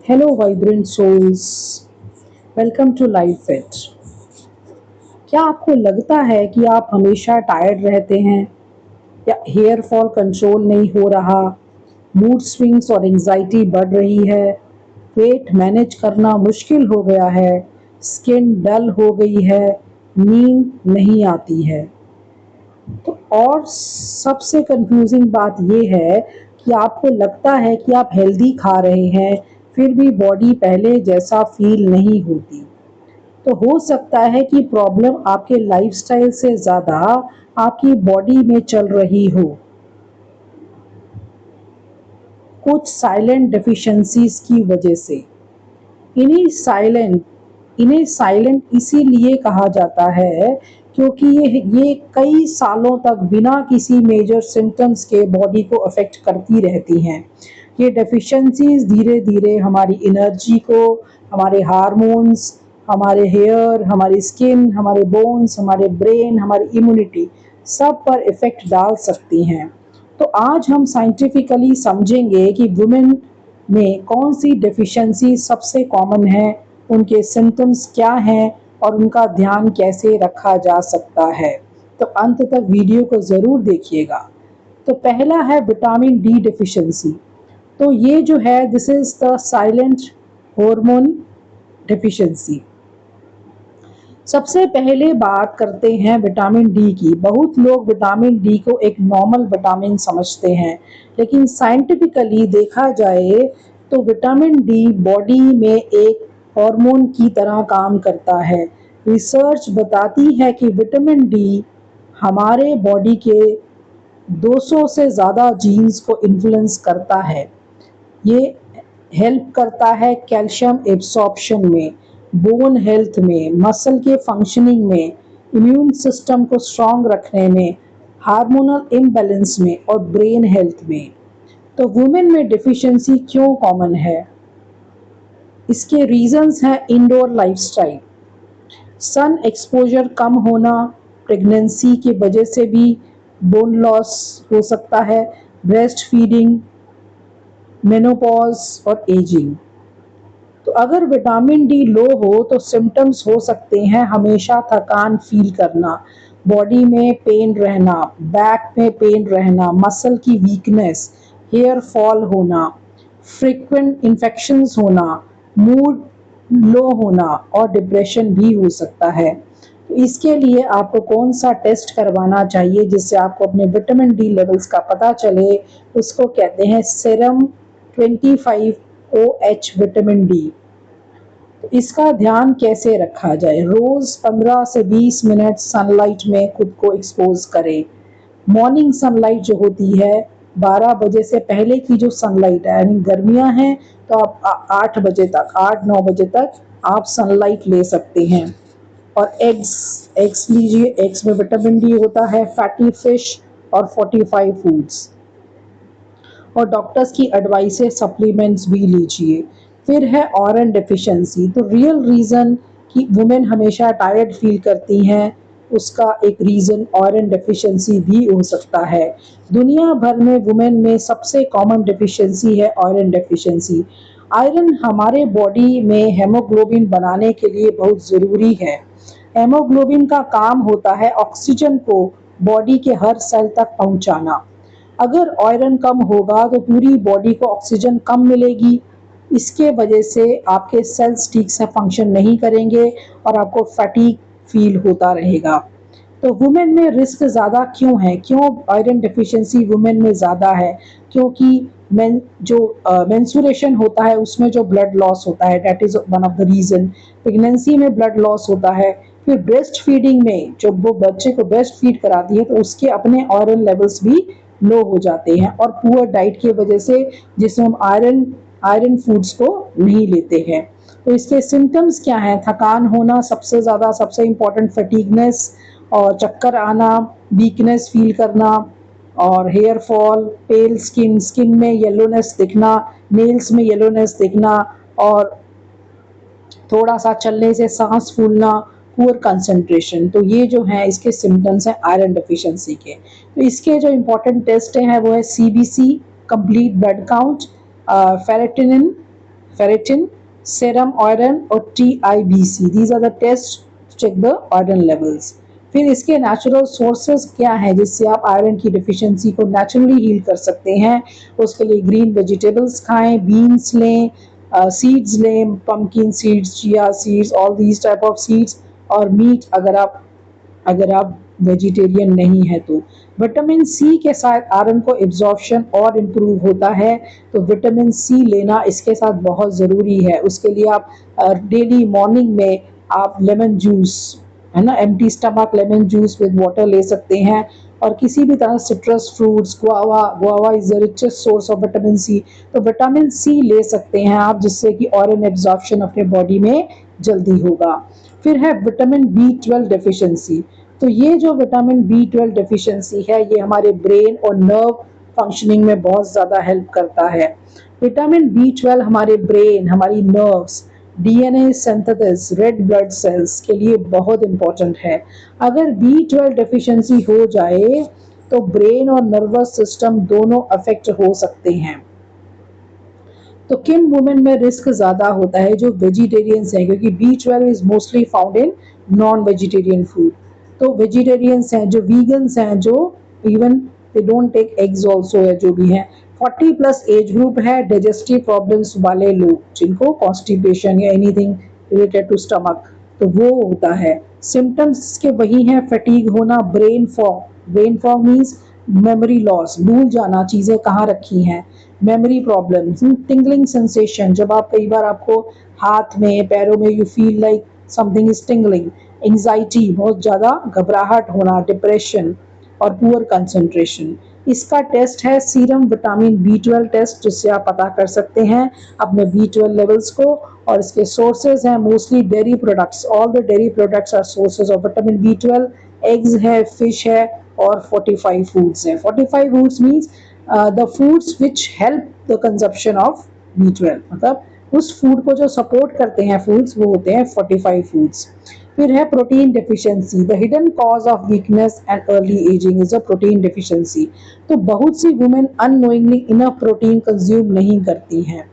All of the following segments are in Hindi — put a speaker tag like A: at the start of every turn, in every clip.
A: Hello, vibrant souls. Welcome to Life Fit. क्या आपको लगता है कि आप हमेशा टायर्ड रहते हैं या हेयर फॉल कंट्रोल नहीं हो रहा, मूड स्विंग्स और एंजाइटी बढ़ रही है, वेट मैनेज करना मुश्किल हो गया है, स्किन डल हो गई है, नींद नहीं आती है? तो और सबसे कंफ्यूजिंग बात ये है कि आपको लगता है कि आप हेल्दी खा रहे हैं, फिर भी बॉडी पहले जैसा फील नहीं होती। तो हो सकता है कि प्रॉब्लम आपके लाइफस्टाइल से ज़्यादा आपकी बॉडी में चल रही हो। कुछ साइलेंट डेफिशिएंसीज की वजह से। इन्हीं साइलेंट इन्हें साइलेंट इसीलिए कहा जाता है क्योंकि ये कई सालों तक बिना किसी मेजर सिम्टम्स के बॉडी को अफेक्ट करती रहती हैं। ये डेफिशिएंसीज धीरे धीरे हमारी एनर्जी को, हमारे हार्मोन्स, हमारे हेयर, हमारी स्किन, हमारे बोन्स, हमारे ब्रेन, हमारी इम्यूनिटी सब पर इफ़ेक्ट डाल सकती हैं। तो आज हम साइंटिफिकली समझेंगे कि वुमेन में कौन सी डेफिशिएंसी सबसे कॉमन है, उनके सिम्टम्स क्या हैं और उनका ध्यान कैसे रखा जा सकता है। तो अंत तक वीडियो को ज़रूर देखिएगा। तो पहला है विटामिन डी डेफिशिएंसी। तो ये जो है, this is the silent hormone deficiency. सबसे पहले बात करते हैं विटामिन डी की। बहुत लोग विटामिन डी को एक नॉर्मल विटामिन समझते हैं, लेकिन साइंटिफिकली देखा जाए तो विटामिन डी बॉडी में एक हार्मोन की तरह काम करता है। रिसर्च बताती है कि विटामिन डी हमारे बॉडी के 200 से ज़्यादा जीन्स को इन्फ्लुएंस करता है। ये हेल्प करता है कैल्शियम एब्सॉर्प्शन में, बोन हेल्थ में, मसल के फंक्शनिंग में, इम्यून सिस्टम को स्ट्रांग रखने में, हार्मोनल इम्बैलेंस में और ब्रेन हेल्थ में। तो वुमेन में डिफिशियंसी क्यों कॉमन है? इसके रीजंस हैं इंडोर लाइफस्टाइल, सन एक्सपोजर कम होना, प्रेगनेंसी की वजह से भी बोन लॉस हो सकता है, ब्रेस्ट फीडिंग, मेनोपॉज और एजिंग। तो अगर विटामिन डी लो हो तो सिम्टम्स हो सकते हैं हमेशा थकान फील करना, बॉडी में पेन रहना, बैक में पेन रहना, मसल की वीकनेस, हेयर फॉल होना, फ्रीक्वेंट इन्फेक्शंस होना, मूड लो होना और डिप्रेशन भी हो सकता है। तो इसके लिए आपको कौन सा टेस्ट करवाना चाहिए जिससे आपको अपने विटामिन डी लेवल्स का पता चले? उसको कहते हैं सेरम 25 OH विटामिन डी। तो इसका ध्यान कैसे रखा जाए? रोज 15 से 20 मिनट सनलाइट में खुद को एक्सपोज करें। मॉर्निंग सनलाइट जो होती है, 12 बजे से पहले की जो सनलाइट है, यानी गर्मियां हैं तो आप 8 बजे तक, 8-9 बजे तक आप सनलाइट ले सकते हैं। और एग्स एग्स लीजिए, एग्स में विटामिन डी होता है, फैटी फिश और 45 फूड्स। और डॉक्टर्स की एडवाइस से सप्लीमेंट्स भी लीजिए। फिर है आयरन डेफिशिएंसी। तो रियल रीज़न कि वुमेन हमेशा टायर्ड फील करती हैं, उसका एक रीज़न आयरन डेफिशिएंसी भी हो सकता है। दुनिया भर में वुमेन में सबसे कॉमन डेफिशिएंसी है आयरन डेफिशिएंसी। आयरन हमारे बॉडी में हेमोग्लोबिन बनाने के लिए बहुत ज़रूरी है। हेमोग्लोबिन का काम होता है ऑक्सीजन को बॉडी के हर सेल तक पहुंचाना। अगर आयरन कम होगा तो पूरी बॉडी को ऑक्सीजन कम मिलेगी। इसके वजह से आपके सेल्स ठीक से फंक्शन नहीं करेंगे और आपको फटीग फील होता रहेगा। तो वुमेन में रिस्क ज़्यादा क्यों है? क्यों आयरन डिफिशियंसी वुमेन में ज़्यादा है? क्योंकि मेन जो मेंस्ट्रुएशन होता है उसमें जो ब्लड लॉस होता है, that is one of the reason. Pregnancy में ब्लड लॉस होता है। फिर ब्रेस्ट फीडिंग में जब वो बच्चे को ब्रेस्ट फीड कराती है तो उसके अपने आयरन लेवल्स भी लो हो जाते हैं, और पुअर डाइट की वजह से जिसमें हम आयरन आयरन फूड्स को नहीं लेते हैं। तो इसके सिम्टम्स क्या हैं? थकान होना सबसे ज़्यादा, सबसे इम्पॉर्टेंट, फटीगनेस और चक्कर आना, वीकनेस फील करना और hair fall, pale skin, skin में येलोनेस दिखना, नेल्स में येलोनेस दिखना और थोड़ा सा चलने से सांस फूलना, पुअर कंसंट्रेशन। तो ये जो है इसके सिम्टम्स हैं आयरन डेफिशिएंसी के। तो इसके जो इम्पोर्टेंट टेस्ट हैं वो है CBC, complete blood count, ferritin, ferritin, serum iron और TIBC. These are the tests to check the iron levels. फिर इसके नेचुरल सोर्सेज क्या हैं जिससे आप आयरन की डिफिशिएंसी को नेचुरली हील कर सकते हैं? उसके लिए ग्रीन वेजिटेबल्स खाएं, बीन्स लें, सीड्स लें, pumpkin seeds, chia seeds, all these type of seeds, और मीट अगर आप वेजिटेरियन नहीं है तो। विटामिन सी के साथ आयरन को एब्जॉर्प्शन और इम्प्रूव होता है, तो विटामिन सी लेना इसके साथ बहुत ज़रूरी है। उसके लिए आप डेली मॉर्निंग में आप लेमन जूस, है ना, empty stomach lemon juice with water ले सकते हैं। और किसी भी तरह citrus fruits, guava guava is the richest source of vitamin C, तो विटामिन सी ले सकते हैं आप, जिससे कि आयरन एब्जॉर्प्शन अपने बॉडी में जल्दी होगा। फिर है विटामिन B12 डेफिशिएंसी। तो ये जो विटामिन B12 डेफिशिएंसी है ये हमारे ब्रेन और नर्व फंक्शनिंग में बहुत ज़्यादा हेल्प करता है। विटामिन B12 हमारे ब्रेन, हमारी nerves, DNA synthesis, red blood cells के लिए बहुत इंपॉर्टेंट है। अगर B12 डेफिशिएंसी हो जाए तो ब्रेन और नर्वस सिस्टम दोनों अफेक्ट हो सकते हैं। तो किन वुमेन में रिस्क ज़्यादा होता है? जो वेजिटेरियंस हैं, क्योंकि B12 is mostly found in non vegetarian food. तो वेजिटेरियंस हैं, जो वीगन्स हैं, जो even they don't take eggs also है, जो भी हैं। 40 प्लस एज ग्रुप है, डाइजेस्टिव प्रॉब्लम्स वाले लोग जिनको कॉन्स्टिपेशन या एनीथिंग रिलेटेड टू स्टमक, तो वो होता है। सिम्टम्स के वही हैं, फटीग होना, brain fog. Brain fog means memory loss, भूल जाना चीज़ें कहाँ रखी हैं, मेमोरी प्रॉब्लम्स, टिंगलिंग सेंसेशन, जब आप कई बार आपको हाथ में पैरों में you feel like something is tingling, anxiety, बहुत ज़्यादा घबराहट होना, डिप्रेशन और पुअर कंसंट्रेशन। इसका टेस्ट है सीरम विटामिन B12 टेस्ट, जिससे आप पता कर सकते हैं अपने B12 लेवल्स को। और इसके सोर्सेज हैं mostly dairy products, all the dairy products are sources of vitamin B12। Eggs है, फिश है और 45 फूड्स हैं। 45 foods means the foods which help the consumption of B12, मतलब उस फूड को जो सपोर्ट करते हैं फूड्स, वो होते हैं 45 फूड्स। फिर है protein deficiency. The hidden cause of weakness and early ageing is a protein deficiency. तो बहुत सी women unknowingly enough protein consume नहीं करती हैं,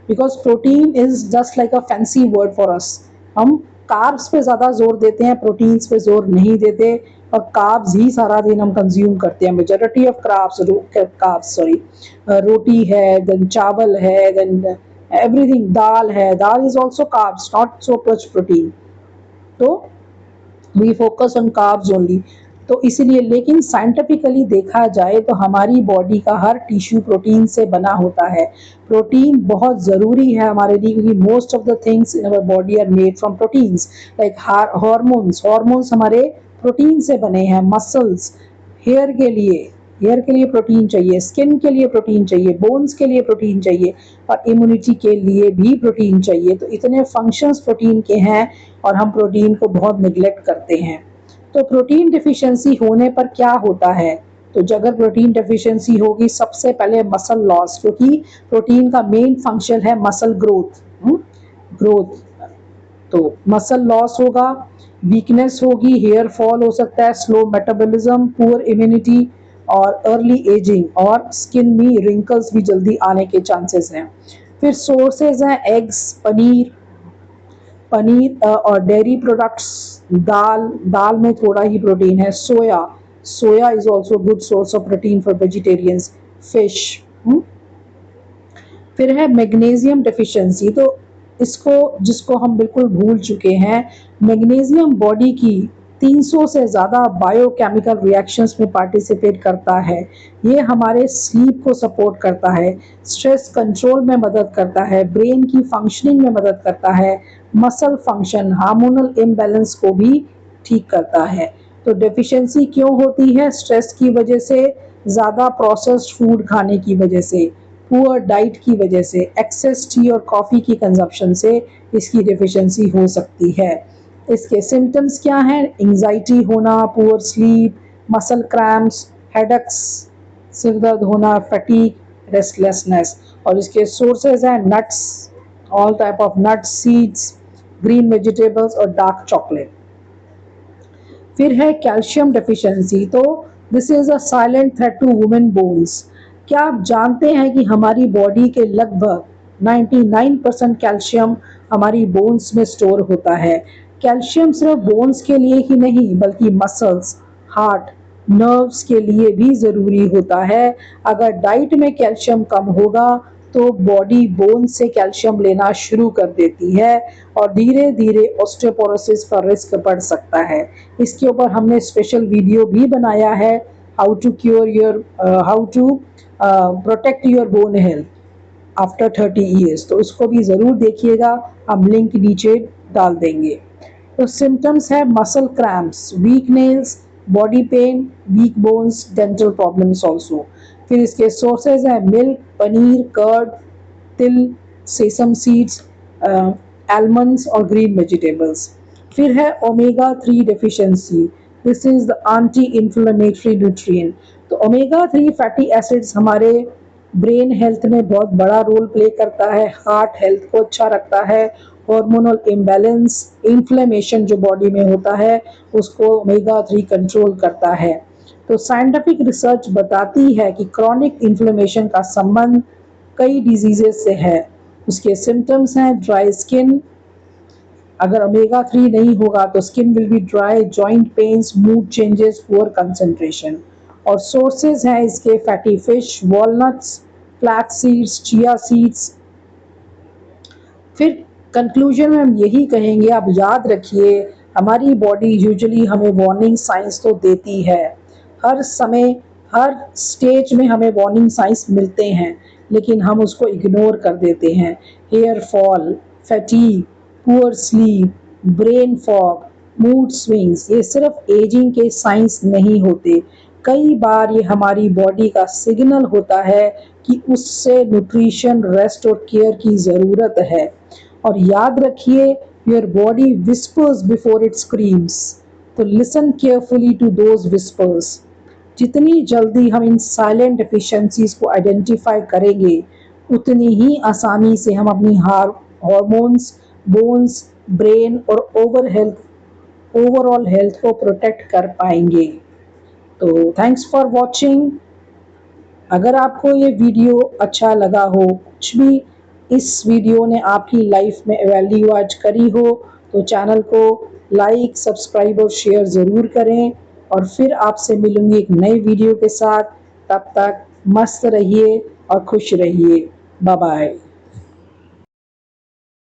A: because protein is just like a fancy word for us. हम कार्ब्स पे ज़्यादा जोर देते हैं, प्रोटीन्स पे जोर नहीं देते, और कार्ब्स ही सारा दिन हम कंज्यूम करते हैं। मेजॉरिटी ऑफ कार्ब्स सॉरी, रोटी है, देन चावल है, देन एवरीथिंग, दाल है, dal is also carbs, not so much protein. तो we focus on carbs only. तो इसीलिए, लेकिन साइंटिफिकली देखा जाए तो हमारी बॉडी का हर टिश्यू प्रोटीन से बना होता है। प्रोटीन बहुत ज़रूरी है हमारे लिए, क्योंकि most of the things in our body are made from proteins, like hormones हमारे प्रोटीन से बने हैं। मसल्स, हेयर के लिए प्रोटीन चाहिए, स्किन के लिए प्रोटीन चाहिए, बोन्स के लिए प्रोटीन चाहिए, और इम्यूनिटी के लिए भी प्रोटीन चाहिए। तो इतने फंक्शंस प्रोटीन के हैं और हम प्रोटीन को बहुत निगलेक्ट करते हैं। तो प्रोटीन डिफिशिएंसी होने पर क्या होता है? तो अगर प्रोटीन डिफिशिएंसी होगी, सबसे पहले मसल लॉस, क्योंकि प्रोटीन का मेन फंक्शन है मसल ग्रोथ। तो मसल लॉस होगा, वीकनेस होगी, हेयर फॉल हो सकता है, स्लो मेटाबॉलिज्म, पुअर इम्यूनिटी और अर्ली एजिंग, और स्किन में रिंकल्स भी जल्दी आने के चांसेस हैं। फिर सोर्सेज हैं एग्स, पनीर और डेयरी प्रोडक्ट्स। दाल में थोड़ा ही प्रोटीन है। Soya is also good source of protein for vegetarians. Fish. फिर है मैग्नीशियम डेफिशिएंसी। तो जिसको हम बिल्कुल भूल चुके हैं, मैग्नीशियम बॉडी की 300 से ज़्यादा बायोकेमिकल रिएक्शंस में पार्टिसिपेट करता है। ये हमारे स्लीप को सपोर्ट करता है, स्ट्रेस कंट्रोल में मदद करता है, ब्रेन की फंक्शनिंग में मदद करता है, मसल फंक्शन, हार्मोनल इम्बैलेंस को भी ठीक करता है। तो डेफिशिएंसी क्यों होती है? स्ट्रेस की वजह से, ज़्यादा प्रोसेस्ड फूड खाने की वजह से, पुअर डाइट की वजह से, एक्सेस टी और कॉफ़ी की कंजप्शन से इसकी डेफिशिएंसी हो सकती है। इसके सिम्टम्स क्या हैं? एंजाइटी होना, poor sleep, muscle cramps, headaches, सिर दर्द होना, फटीग, रेस्टलेसनेस। और इसके सोर्सेज हैं nuts, all type of nuts, seeds, green vegetables और डार्क चॉकलेट। फिर है कैल्शियम डेफिशिएंसी। तो this is a silent threat to women bones. क्या आप जानते हैं कि हमारी बॉडी के लगभग 99% कैल्शियम हमारी बोन्स में स्टोर होता है। कैल्शियम सिर्फ बोन्स के लिए ही नहीं बल्कि मसल्स, हार्ट, नर्व्स के लिए भी ज़रूरी होता है। अगर डाइट में कैल्शियम कम होगा तो बॉडी बोन से कैल्शियम लेना शुरू कर देती है और धीरे धीरे ऑस्टियोपोरोसिस का रिस्क बढ़ सकता है। इसके ऊपर हमने स्पेशल वीडियो भी बनाया है, how to protect your bone health after 30 years, तो उसको भी ज़रूर देखिएगा, हम लिंक नीचे डाल देंगे। तो सिम्टम्स है muscle cramps, weak nails, body pain, weak bones, dental problems also. फिर इसके सोर्सेज हैं मिल्क, पनीर, कर्ड, तिल, सेसम सीड्स, आलमंड्स और ग्रीन वेजिटेबल्स। फिर है omega 3 deficiency, this is the anti inflammatory nutrient. तो ओमेगा 3 फैटी एसिड्स हमारे ब्रेन हेल्थ में बहुत बड़ा रोल प्ले करता है, हार्ट हेल्थ को अच्छा रखता है, हार्मोनल इम्बैलेंस, इन्फ्लेमेशन जो बॉडी में होता है उसको ओमेगा 3 कंट्रोल करता है। तो साइंटिफिक रिसर्च बताती है कि क्रॉनिक इन्फ्लेमेशन का संबंध कई डिजीजेस से है। उसके सिम्टम्स हैं ड्राई स्किन, अगर ओमेगा 3 नहीं होगा तो skin will be dry, joint pains, mood changes, poor concentration. और सोर्सेज हैं इसके fatty fish, walnuts, flax seeds, chia seeds. फिर कंक्लूजन में हम यही कहेंगे, आप याद रखिए हमारी बॉडी यूजुअली हमें वार्निंग साइंस तो देती है, हर समय हर स्टेज में हमें वार्निंग साइंस मिलते हैं, लेकिन हम उसको इग्नोर कर देते हैं। Hair fall, fatigue, poor sleep, brain fog, mood swings, ये सिर्फ एजिंग के साइंस नहीं होते, कई बार ये हमारी बॉडी का सिग्नल होता है कि उससे न्यूट्रिशन, रेस्ट और केयर की ज़रूरत है। और याद रखिए, your body whispers before it screams, तो listen carefully to those whispers. जितनी जल्दी हम इन साइलेंट डेफिशिएंसीज को आइडेंटिफाई करेंगे उतनी ही आसानी से हम अपनी हार्मोन्स, बोन्स, ब्रेन और ओवरऑल हेल्थ को प्रोटेक्ट कर पाएंगे। तो थैंक्स फॉर वॉचिंग। अगर आपको ये वीडियो अच्छा लगा हो, कुछ भी इस वीडियो ने आपकी लाइफ में वैल्यू ऐड करी हो, तो चैनल को लाइक, सब्सक्राइब और शेयर ज़रूर करें। और फिर आपसे मिलूंगी एक नई वीडियो के साथ, तब तक मस्त रहिए और खुश रहिए। Bye bye.